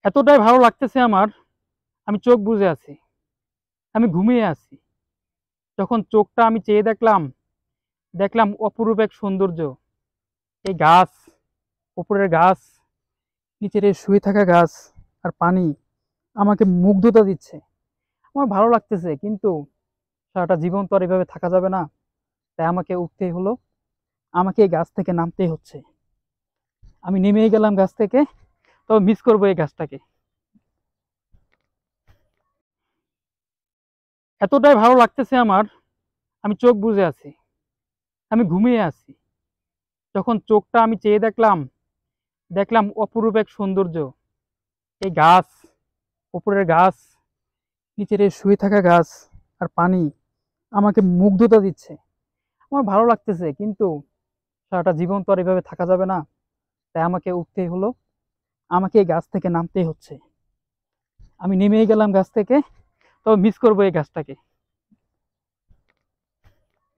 এতটাই ভালো লাগতেছে আমার, আমি চোখ বুজে আছি, আমি ঘুমিয়ে আছি। যখন চোখটা আমি চেয়ে দেখলাম, দেখলাম অপরূপ এক সৌন্দর্য। এই গাছ, উপরের গাছ, নিচের এই শুয়ে থাকা গাছ আর পানি আমাকে মুগ্ধতা দিচ্ছে। আমার ভালো লাগতেছে, কিন্তু সারাটা জীবন তো আর এভাবে থাকা যাবে না। তাই আমাকে উঠতেই হলো, আমাকে এই গাছ থেকে নামতেই হচ্ছে। আমি নেমেই গেলাম গাছ থেকে, তবে মিস করবো এই গাছটাকে। এতটাই ভালো লাগতেছে আমার, আমি চোখ বুজে আছি, আমি ঘুমিয়ে আছি। যখন চোখটা আমি চেয়ে দেখলাম, দেখলাম অপরূপ এক সৌন্দর্য। এই গাছ, উপরের গাছ, নিচের এই শুয়ে থাকা গাছ আর পানি আমাকে মুগ্ধতা দিচ্ছে। আমার ভালো লাগতেছে, কিন্তু সারাটা জীবন তো আর এভাবে থাকা যাবে না। তাই আমাকে উঠতেই হলো, আমাকে এই গাছ থেকে নামতেই হচ্ছে। আমি নেমেই গেলাম গাছ থেকে, তবে মিস করবো এই গাছটাকে।